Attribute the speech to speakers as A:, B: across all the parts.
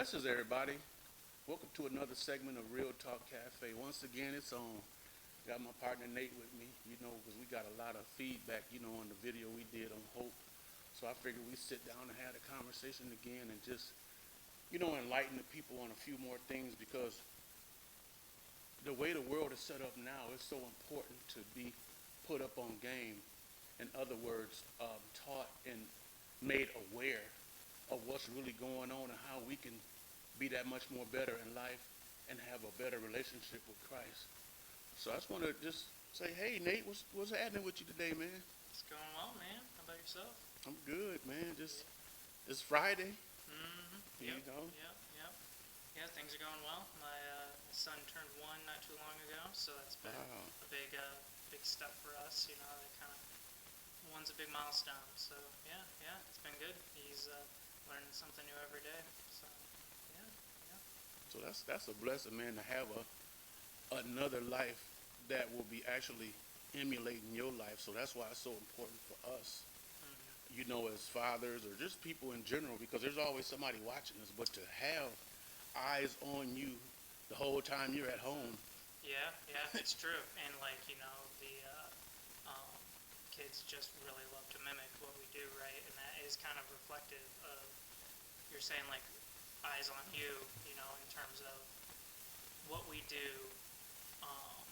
A: Blessings, everybody. Welcome to another segment of Real Talk Cafe. Once again, it's on. Got my partner Nate with me, because we got a lot of feedback, on the video we did on hope. So I figured we sit down and have a conversation again and just, enlighten the people on a few more things because the way the world is set up now, it's so important to be put up on game. In other words, taught and made aware of what's really going on and how we can be that much more better in life and have a better relationship with Christ. So I just want to just say, hey, Nate, what's happening with you today, man?
B: It's going well, man. How about yourself?
A: I'm good, man. It's Friday,
B: Yep.
A: you know.
B: Yep. Yeah, things are going well. My son turned one not too long ago, so that's been
A: Wow.
B: a big step for us. That kind of one's a big milestone. So yeah, it's been good. He's learning something new every day. So yeah.
A: So that's a blessing, man, to have another life that will be actually emulating your life. So that's why it's so important for us, as fathers or just people in general, because there's always somebody watching us. But to have eyes on you the whole time you're at home.
B: Yeah, it's true. And the um, kids just really love to mimic what we do, right? And that is kind of reflective of you're saying like eyes on you, in terms of what we do, um,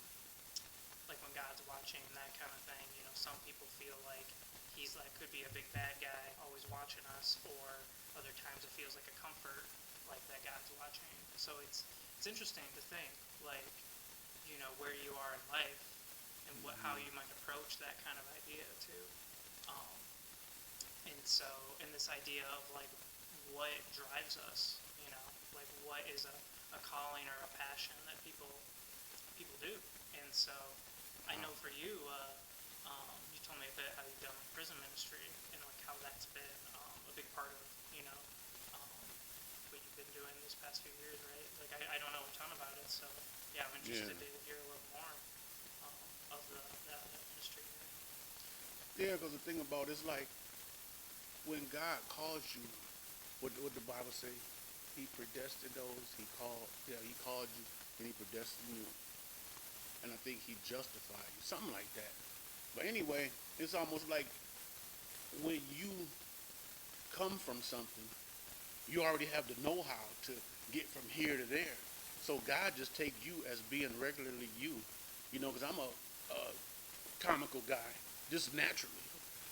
B: like when God's watching, that kind of thing. Some people feel like he's like could be a big bad guy always watching us, or other times it feels like a comfort, like that God's watching. So it's interesting to think like where you are in life and how you might approach that kind of idea too. Um, and so in this idea of like what drives us, like what is a calling or a passion that people do. And so I know for you, you told me a bit how you've done prison ministry and like how that's been a big part of um, what you've been doing these past few years, right? Like I don't know a ton about it, so yeah, I'm interested
A: Yeah.
B: to hear a little more of that ministry.
A: Yeah, because the thing about it's like when God calls you, what the Bible say, He predestined those He called you, and He predestined you, and I think He justified you, something like that. But anyway, it's almost like when you come from something, you already have the know-how to get from here to there. So God just takes you as being regularly you, because I'm a comical guy, just naturally.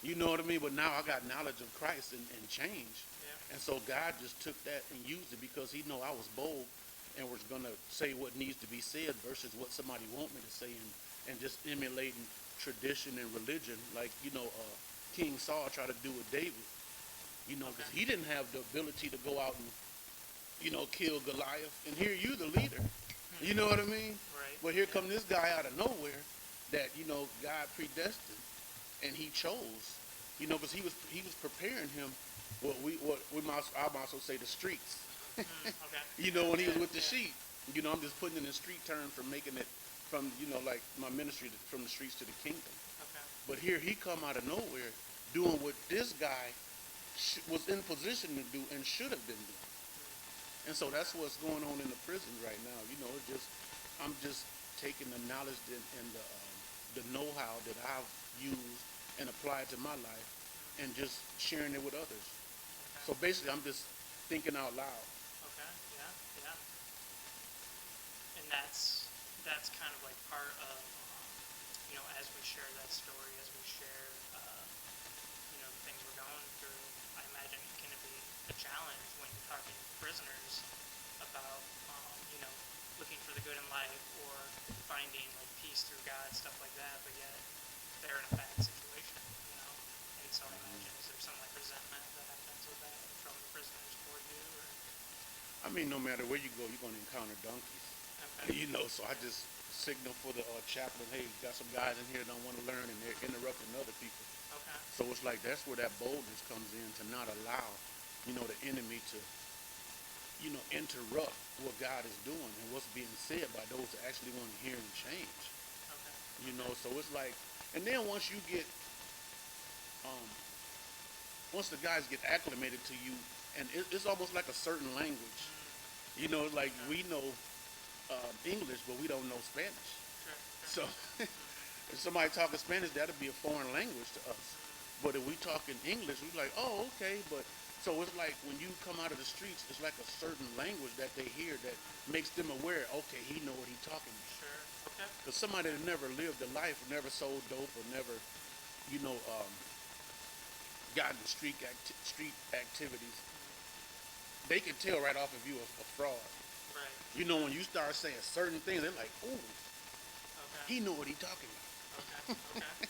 A: You know what I mean? But now I got knowledge of Christ and change.
B: Yeah.
A: And so God just took that and used it because he know I was bold and was going to say what needs to be said versus what somebody want me to say, and just emulating tradition and religion like, King Saul tried to do with David, because he didn't have the ability to go out and, kill Goliath. And here you the leader. You know what I mean?
B: Right.
A: But here come this guy out of nowhere that, God predestined and he chose, because he was preparing him what I might also say the streets.
B: Okay.
A: When he was with the sheep. I'm just putting in the street term for making it from, like my ministry from the streets to the kingdom.
B: Okay.
A: But here he come out of nowhere doing what this guy was in position to do and should have been doing. And so that's what's going on in the prison right now. I'm just taking the knowledge and the know-how that I've used and applied to my life and just sharing it with others.
B: Okay.
A: So basically, I'm just thinking out loud.
B: Okay. Yeah. And that's kind of like part of as we share that story, as we share the things we're going through. I imagine it can be a challenge when you're talking to prisoners about looking for the good in life or finding like peace through God, stuff like that. But yet they're in a bad situation. And so I imagine is there some like resentment that happens with that from the prisoners toward you? Or
A: I mean, no matter where you go, you're going to encounter donkeys.
B: okay.
A: So I just signal for the chaplain, hey, got some guys in here that don't want to learn, and they're interrupting other people.
B: Okay.
A: So it's like that's where that boldness comes in, to not allow, the enemy to, interrupt what God is doing and what's being said by those that actually want to hear and change.
B: Okay.
A: So it's like, and then once you get, um, once the guys get acclimated to you, and it's almost like a certain language You know, like we know English, but we don't know Spanish.
B: Sure.
A: So
B: Sure.
A: if somebody talking Spanish, that'll be a foreign language to us. But if we talk in English, we're like, oh, okay. But so it's like when you come out of the streets, it's like a certain language that they hear that makes them aware. Okay, he know what he talking about.
B: Sure. Okay.
A: Because somebody that never lived a life, never sold dope, or never, you know, gotten street activities, they can tell right off if you a fraud.
B: Right.
A: You know, when you start saying certain things, they're like, oh,
B: Okay.
A: he know what he talking about.
B: Okay. Okay.